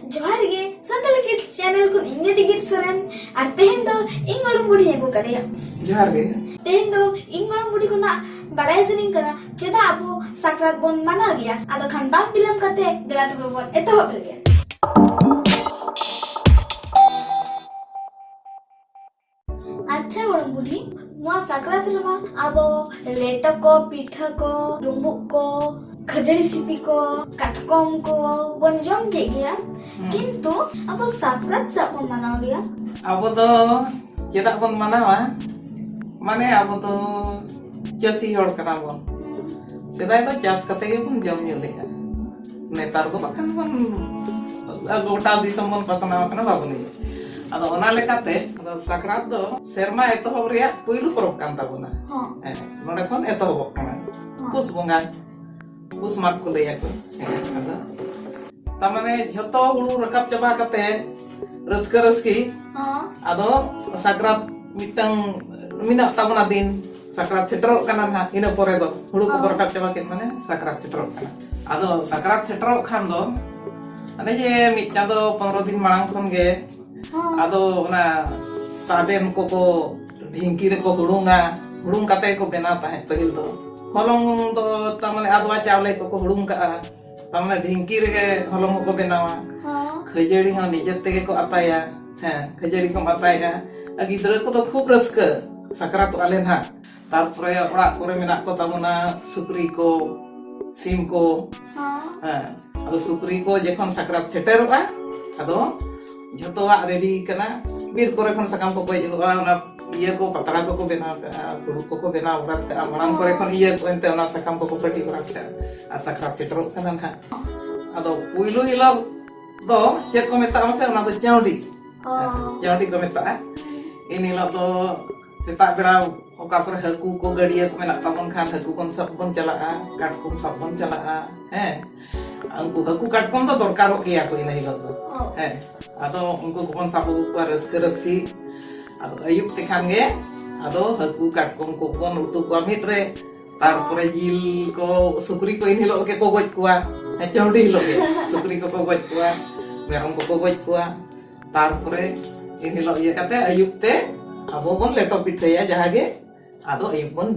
जोहार गे संतली kids channel को इंगे डिगीर सोरेन और तेहेन दो इन गोड़म बुढ़ी एगो करेया जोहार गे तेहेन दो इन गोड़म बुढ़ी को ना बड़ाई जनिंग करा चेदा अबो साकरात बोन माना गया आदो खान बाम बिलम कते देला तबे बोन एतहब लगे अच्छा गोड़म बुढ़ी नुआ साकरात रमा अबो लेटो को पीठा को डुंबुक को खजड़ी सिपी को काटकम को बन जम के गया किंतु अब साकरात सा बन मनाव गया अब तो चेदा बन मनावा माने अब तो चासी हड़ कना बन सेदाय तो चास कते गे बन जम लेगा नेतार को बखन बन गोटा दिसम बन पसनाव कना बाबुनी अदो ओना लेकाते अदो साकरात दो सेरमा एतोहब रिया पुइलु परब कान ताबोना नोडे खन एतोहब कना पुस बंगा पुस माग को लैया को अदो तामाने झतो हुड़ू रकाब चबा कते रस्का रस्की अदो साकरात मिटंग मिना ताबोना दिन साकरात सेटरो कना ना इना परे दो हुड़ू को रकाब चबा केन माने साकरात सेटरो कना अदो साकरात सेटरो खान दो अने जे मिट चांदो 15 दिन मांग खन गे अदो ना ताबेन को ढिंकी रे को हुड़ुंग काते को बेना ताहे पहिल दो हलंग दो तामने आदवा चावले को हुड़ुंग का तामने ढिंकी रे हलंग को बेनावा खजड़ी ह निजते के को आताया हैं खजड़ी को आताया गिद्रा को तो खूब रस्क साकरात आले ना तारपरे ओड़ा कोरे मेना को तामना सुक्री को सिम को हां अदो सुक्री को जेखन साकरात सेटेरोआ अदो झतोआ रेडी कना बीर कोरे खन सकाम को कोई जगह ना ये को पतरा को बेना गुरु को बेना उरत का मराम कोरे खन ये कोनते ना सकाम को पटी उरत का आ साकरात सेटरो कना ना अदो पुइलो हिलो दो चेक को मेता मसे ना दो चाउडी को मेता इन हिलो दो सेता बेरा ओका पर हकू को गड़िया को मेना ताबन खान हकू कोन सब बन चला काटकुम सब बन चला हैं अंकु हकू काटकुम तो दरकार किया को इन हिलो दो हैं अदो उनको कोन साबु को रस्की अदो अयुब तेखान गे अदो हकू काटकुम को कोन उतु को मित्रे तारपरे जिल को सुक्री को इन हिलो के को गज कुआ चौडी हिलो के सुक्री को गज कुआ मेरम को गज कुआ तारपरे इन हिलो ये काते अयुब ते अबो बन लेटो पिठया जहागे अदो अयुब बन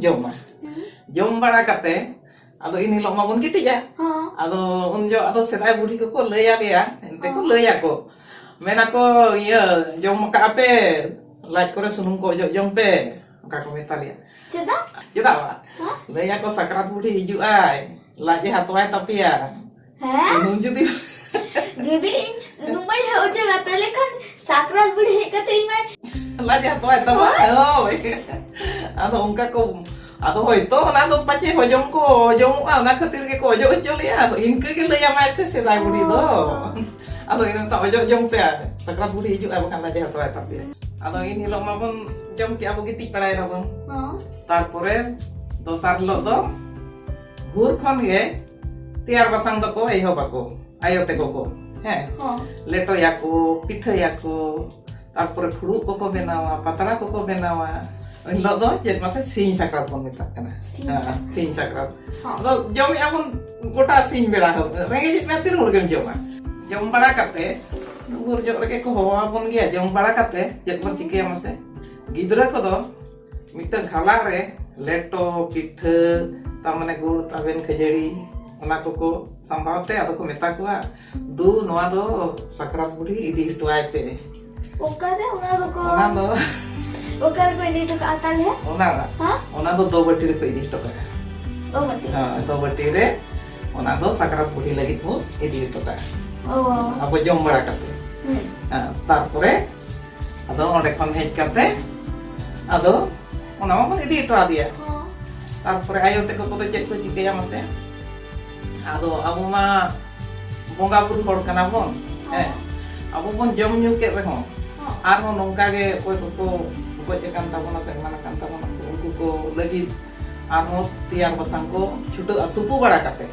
जम बड़ा काते अदो इन हिलो मा बन गितिया अदो उन जो अदो सेदाय बुढ़ी को लैया लिया एनते को लैया को मेना को ये जम का पे लाज करे सुनुम को जम पे का को मेता लिया चेदा बा लैया को साकरात बुढ़ी हिजु आय लाजे हातवाय तपिया हैं नुन जुदी सुनुम भाई हो जगा तले खन साकरात बुढ़ी हेकते इमा लाजे हातवाय तबा ओय अदो उनका को अदो होइतो ना दो पाचे होजम को होजम ना खातिर के को होजो चलिया अदो इनके के लैया मा से सेदाय बुढ़ी दो अदो इन ता होजो जम पे साकरात बुढ़ी हिजु आय बखान लाजे हातवाय तपिया अदो इन हिलो माबन जम के आबो गिति पड़ाय रबन तारपरे दोसार हिलो दो भोर खन गे तैयार बसंग दको एहो बाको आयोते को हैं लेटो याको पिठा याको तारपरे फुड़ू को बेनावा पतरा को बेनावा हिलो दो जेत मासे सिंह साकरात बन मेता कना सिंह साकरात अदो जम याबन गोटा सिंह बेड़ा हो रेंगे जित में तीन मुर्गन जम बड़ा करते गुर जो रके को होवा बन गया जम बड़ा करते जेत बन चिके मासे गिदरा को दो मिटन खाला रे लेटो पिठ तामने गुड़ ताबेन खजड़ी ओना को संभावते अदो को मेता को दू नोआ दो साकरात बुढ़ी इदी हटवाय पे ओकरे ओना दो ओकर को इदी तो आता है ओना दो दो बटी रे को इदी तो का दो बटी हां दो बटी रे ओना दो साकरात बुढ़ी लगी को इदी तो का अब जम बड़ा करते तारपरे अदो ओंडे खन हेज करते अदो ओना मा इदी तो आदिया तारपरे आयो ते को चेक को चिकेया मसे अदो अबो मा बोंगा बुरु हड़ कना बन अबो बन जम न्यू के रे हो आर हो नोंका गे कोई को गज कान ताबोना के माना कान ताबोना उनको को लगी आर हो तैयार बसंग को छुटो तुपु बड़ा करते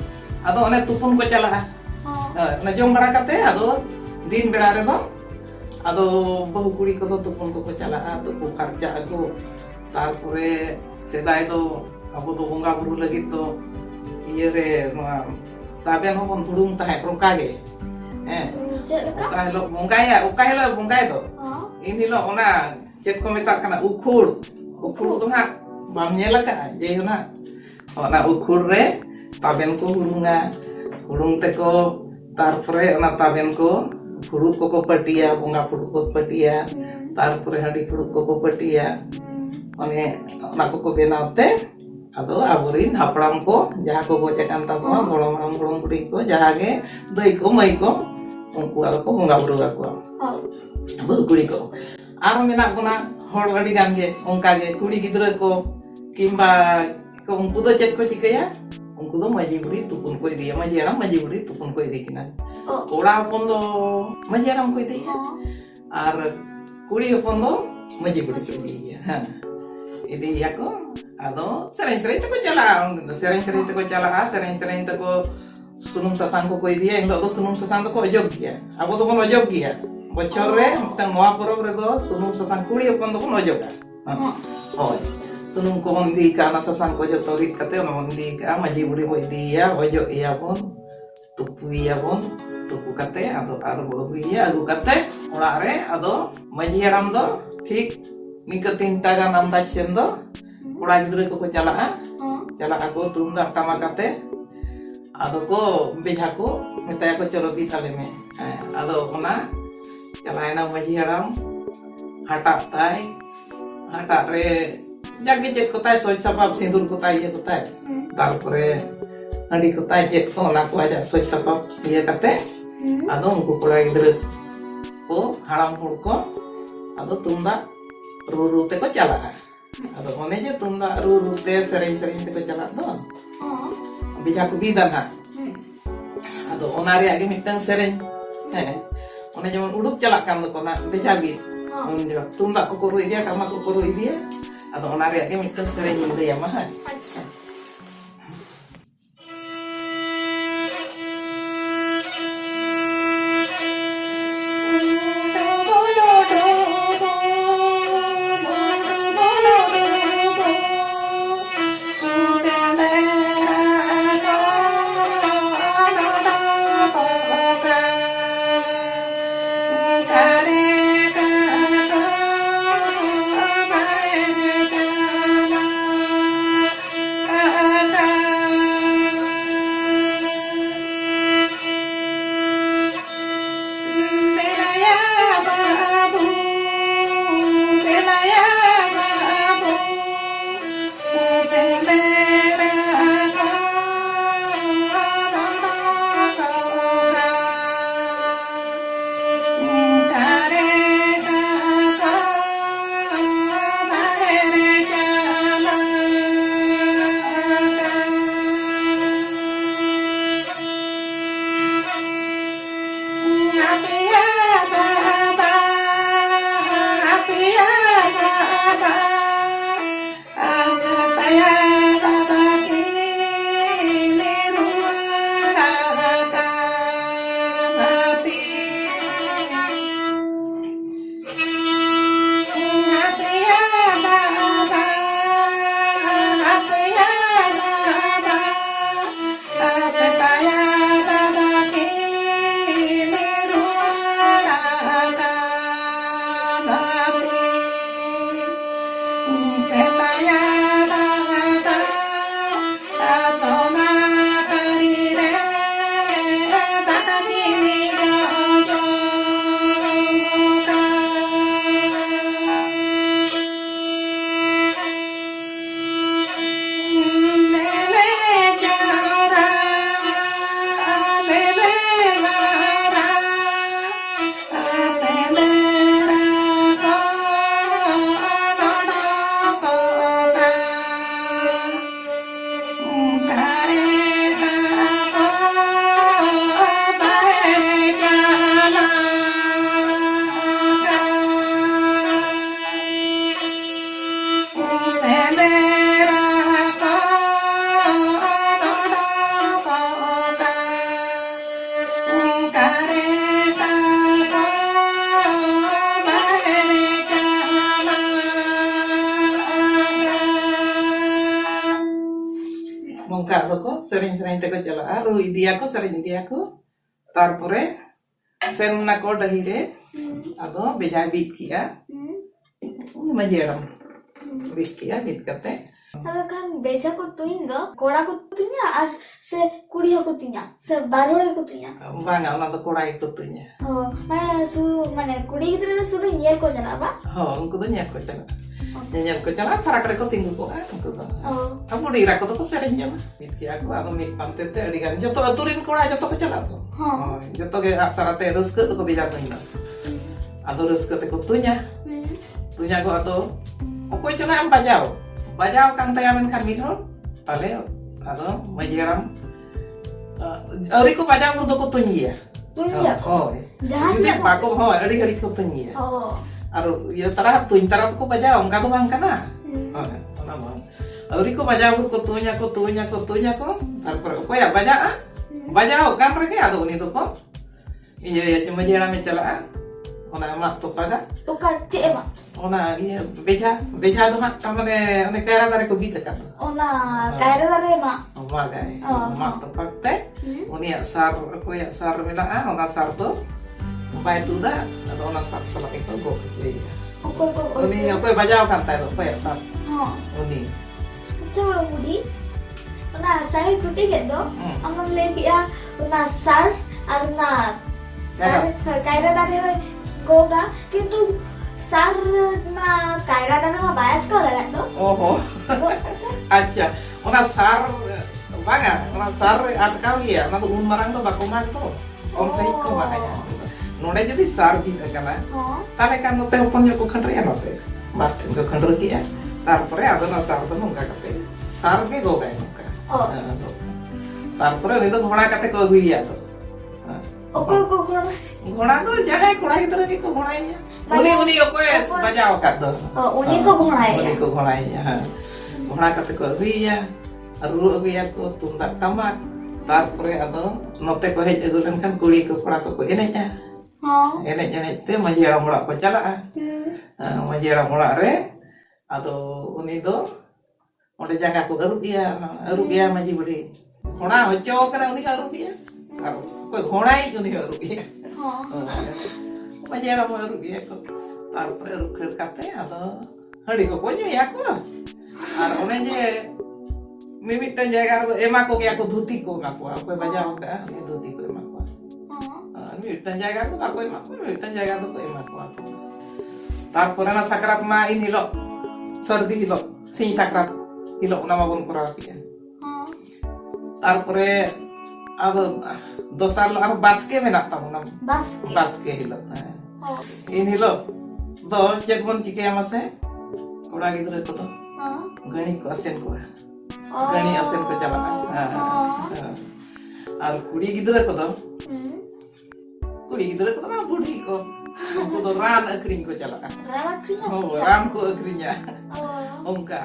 अदो ओने तुपुन को चला ना जम बड़ा करते अदो दिन बेड़ा रे दो अदो बहु कुड़ी को तुपुन को चला तुपु खर्चा को तारपरे सेदाय दो अबो दो बोंगा बुरु लगी तो ये रे ताबेन हो बन हुड़ुंग ताहे प्रका गे Cek leka? Oka hilok bongkaya, oka hilok bongkay to. In hilok ona chet ko metak kana ukhur. Ukhur to na bam nyela ka je ona. Ona ukhur re taben ko hurunga. Hurung te ko tarpore ona taben ko furuk ko patia, bonga furuk ko patia. Tarpore hadi furuk ko patia. One ona ko benawte ado aburin hapram ko jaha ko goj akan tabuha golom ram golom budi ko jaha ge dai ko mai ko unku ado ko bonga buru ako bu kuri ko aro menak bona hor adi gan ge onka ge kuri gidra ko kimba ko unku do chet ko chikaya unku do maji buri tupun ko idiya maji aram maji buri tupun ko idi kina ora hopon do maji aram ko idiya ar kuri hopon do maji buri ko idiya ini ya ko ado sering-sering teko jalan sering-sering teko jalan sering-sering teko sunum sasang ko idia endo do sunum sasang ko ojog ya abo to kon ojog ya bocor re tang noa porob re do sunum sasang kuri opon do kon ojog oh sunum ko mon di kana sasang ko jo torit kate mon di ka maji buri mo idia ojog iya pon tupu kate ado aro iya agu kate ora re ado maji haram do ठीक निकतिन taiga नामदा सेंदो कोड़ा गिद्रे को चला को तुमदाक टमाकाते आदो को बेझा को मेताया को चलो बीताले में आदो ओना चलायना मजी हराम हाटा ताई हाटा रे जागे चेक को ताई सोच सपाप सिंदूर को ताई ये को ताई तारपरे हंडी को ताई चेक को ओना को आजा सोच सपाप ये करते आदो उनको कोड़ा गिद्रे को हराम हुड़ को आदो तुमदाक ru te ko chala ado one je tunda ru te sering-sering te ko chala do bija ku bidan ha ado ona re age mitang sering one jemon uduk chala kan do kona bija bit unjo tunda ko koru idia kama ko koru idia ado ona re age mitang sering inde ya mah acha sering-sering teko chala ru idia ko sering idia ko tarpore sen nako dahi re ado beja bit kiya majeram bit kiya bit kate Ada kan beja ko tuin do kora ko tunya ar se kuri ko tunya se barore ko tunya banga ona do kora itu tunya mane kuri gidra sudu nyel ko jana ba unku do nyel ko jana para kare ko tinggu ko unku do abu dira ko to ko serenya ba bit kiya ko ado mik pante te adi gan joto aturin kora joto ko chala to joto ge sarate ruska to ko beja tunya ado ruska te ko tunya ko ado okoi chona am bajao kan tayamen kan mikro pale ado majeram auri ko bajao do ko tunya jadi pako adi ko tunya aro yo tara ko bajao onka do bang kana ona mo auri ko bajao ko tunya ko tarpor ko ya bajao kan reke ado ni do ko iya cuma majeram me chala ona mas to paga tukar ce ma ona iya beja do mak tamane one kaira dare ko bita kan ona kaira dare ma gai mak to pakte uni asar ko ya sar mena ona sar to pai tu da atau ona sar sala itu go ke uni apa bajao kan tai do pai sar uni coba Budhi ona sari tuti gedo amam le dia ona sar ar na kaira dare goga kintu sar na kaira dana ma bayat ko lagat do acha ona sar banga ona sar atkal ya na un marang to bakoman to on sai ko makanya node jadi sar bi kana tale kan no te opon ko khandre ya note mat ko khandre ki ya tarpore ado na sar to nungka kate sar ke go ga nungka tarpore ni to ghona kate ko gui ya to ko घोड़ा तो जहाँ घोड़ा की तरह की को घोड़ा ही है उन्हीं को बजाओ कर दो उन्हीं को घोड़ा ही है घोड़ा करते को अगुइया रू अगुइया को तुंदा टमाक तारपरे अदो नोते को हेज अगु लेनखान कुड़ी को कोड़ा को एनेजा एनेज ते मजियारा मोड़ा को चला मजियारा मोड़ा रे अदो उन्हीं दो ओंडे जगह को अरुगिया मजी बड़ी घोड़ा होचो करा उन्हीं अरुगिया कोई घोड़ा ही उन्हीं अरुगिया majeram mo rugi ko tarpore rukhir kate ado hadi ko ponyo ya ko ar one je mimitan jaga ro ema ko ya ko dhuti ko ma ko ko bajao ka ni dhuti ko ema ko mimitan jaga ko ko ema ko mimitan jaga ko ema ko tarpore na sakrat ma ini lo sardi hilo sing sakrat hilo nama bon kora pian tarpore ado dosar lo ar baske menak tamu baske hilo ini lo do cek bon cike amase koda gidre ko to gani ko asen ko chala ar kudi gidre ko to ma budhi ko unko do ran akring ko chala ran ko akrinya onka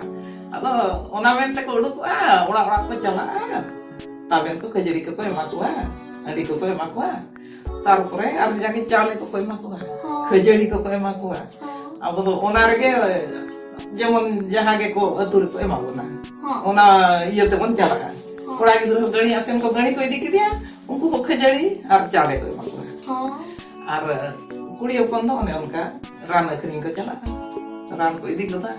ado ona mente ko uduk ora ko chala taben ko kejadi ko emakwa adi ko emakwa tarpore ar jagi chale ko emakwa kejadi ko emakwa abo to ona rege jemon jahage ko atur ko emakuna ona iya te mon chala koda gidro gani asen ko gani ko idi kidia unku ko kejadi ar chale ko emakwa ar kuri opon do ne onka ran akring ko chala ran ko idi ko ta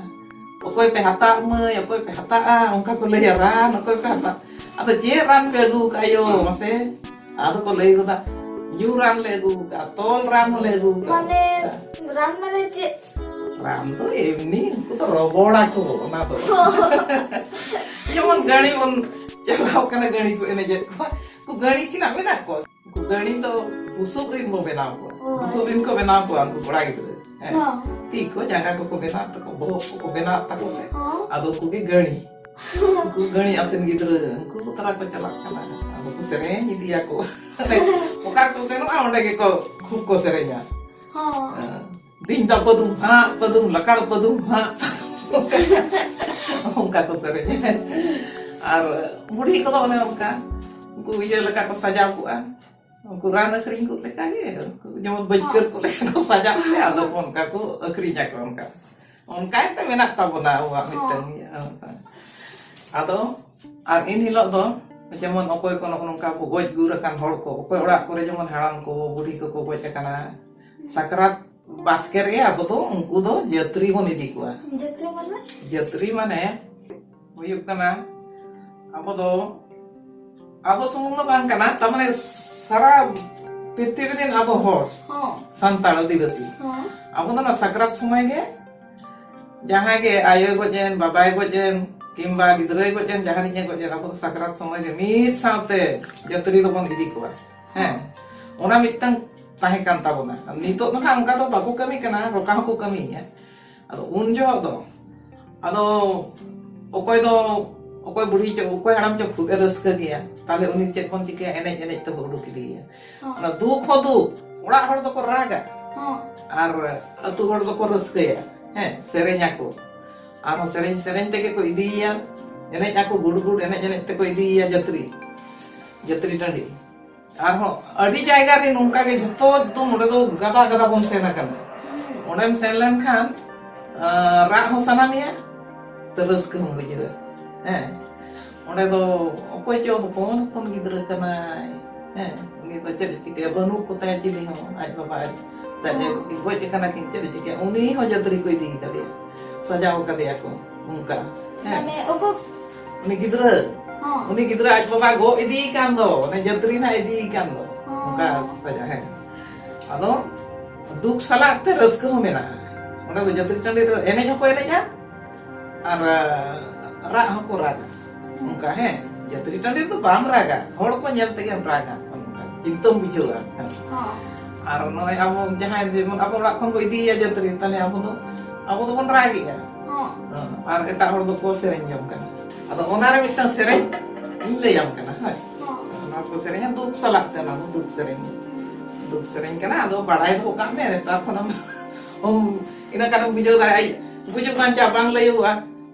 okoi pe hata me okoi pe hata onka ko le ran okoi pe hata atau je ran legu kayo mase atau ko legu ta yuran legu ka tol ran legu mane ran mane je ran to ini ku to robola ko na to jemon gani on chalao kana gani ko ene je ku gani kina mena ko ku gani to busubrin mo benao ko busubrin ko benao ko aku pora gitu tiko jangan ko benao to ko benao ta ko ado ku ge gani ku gani asen gitu ku tara ko chalak kana aku ku sereng gitu ya ko bukan ko seno onde ge ko khub ko serenya dinta padum lakar padum onka ko serenya ar budi ko one onka ku iya leka ko sajau ku ku ran akring ku leka ge jemot bajker ku leka ko sajau ke ado onka ku akrinya ko onka te menak tabona wa miten ya ado ar ini lo do Jemon okoy ko nongka ko goj gur akan hor ko okoy orak kore jemon haram ko budi ko goj akana sakrat basker ge abo to unku do jatri bon idi kuwa jatri mane huyuk kana abo sumung do bang kana tamane sara prithibirin abo hor santal adivasi abo to na sakrat somoy ge jahan ge ayo gojen babai gojen kimba gidrai gojen jahan nya gojen abo to sakrat somoy ge mit saute jatri do bon idi kuwa ona mitang tahe kan tabona nitok no ha onka to baku kami kana roka ko kami ya ado un jo do ado okoy budi cho okoy haram cho khu raska gea tale uni chet kon chike enej to bodu kidiya na duk hodu orak hor do ko raga ar atu hor do ko raska ya serenya ko ar sereng tege ko idiya enej aku gud enej te ko idiya jatri tandi arho adi jayga re nongka ge jotto ekdom ore do gada bon sen akan onem sen len khan ra ho sanamiya terus ke hum bujira ore do okoy cho hopon gidra kana uni do chere chike banu ko ta chili ho aj baba saje goj kana kin chere chike uni ho jatri ko idi kale sajao kale ako unka mane oko uni gidra aj baba go idi kan do ne jatri na idi kan do unka saja ado duk salat te raska ho mena ona do jatri tande enej ho ko enej ar ra ho ko raga unka jatri tande to bam raga hor ko nyel tege raga cintum bujura ar noy abo jahan jemon abo rak kon ko idi ya jatri tale abo do bon ragi ya ar eta hor do ko sereng jom kan ado onare mitang sereng ile yam kana ona ko sereng duk salat kana duk sereng kana ado badai do ka me ta khona ina kana bujur ai bujur manca bang layu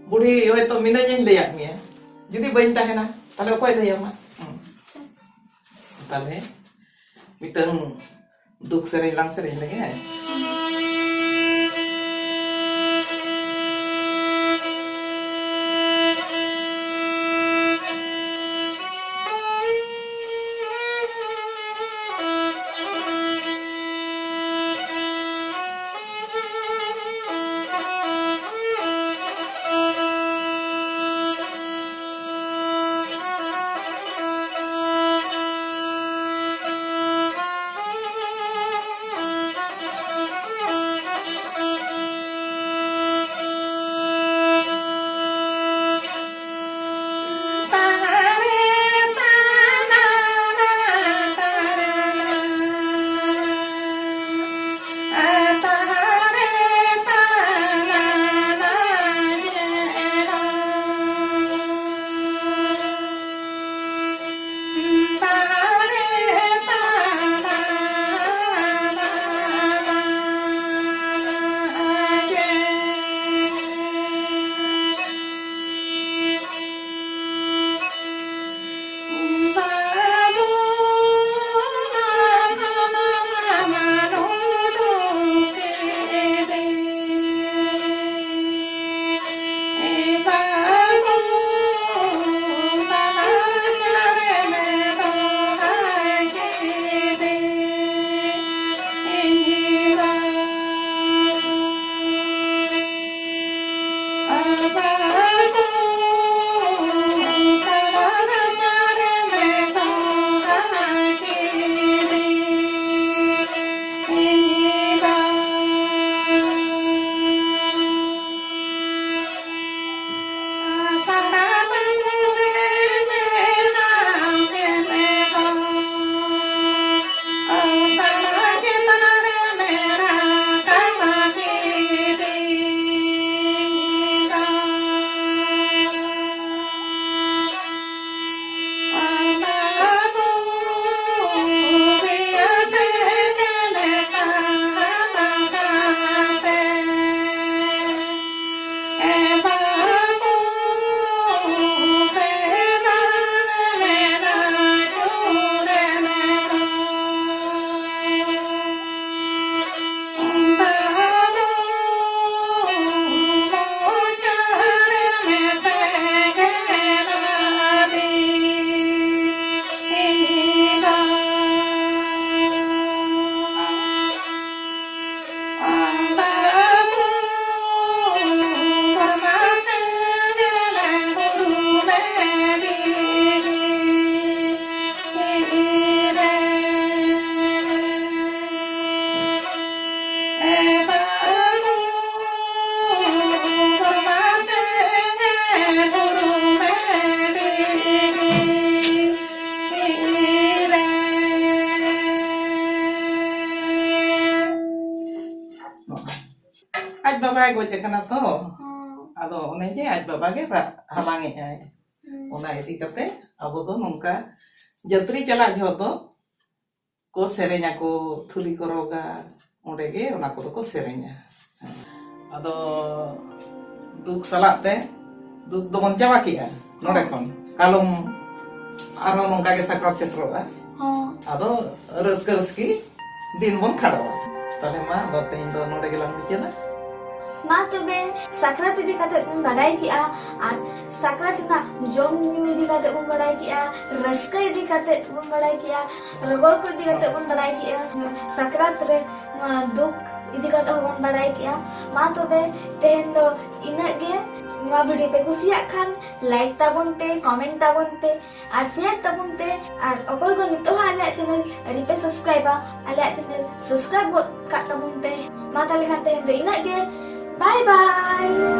budi hoy to mina nyen leyak mi judi bain tahena tale okoy layam tale mitang duk sereng lang sereng lagi aj babae goj kana to ado one je aj baba ge halange ay ona idi kate abo do nongka jatri chala jho do ko serenya ko thuli ko roga onde ge ona ko ko serenya ado duk salak te duk do mon jawa ki nore kon kalum aro nongka ge sakrat cetroa ado reski din bon khado tale ma do tein do nore ge lang bichena मा तबे sakrat इदी काते बन बडाई किया और sakrat ना जम new इदी काते बन बडाई किया रस्का इदी काते बन बडाई किया रगोर को इदी काते बन बडाई किया sakrat रे दुख इदी काते बन बडाई किया मा तबे तेन दो इना गे नुआ वीडियो पे कुसिया खान लाइक ताबन पे कमेंट ताबन पे और शेयर ताबन पे और अगर को नितो आले चैनल रिपे सब्सक्राइब आले चैनल सब्सक्राइब का ताबन पे मा ताले खान तेन दो इना गे Bye bye!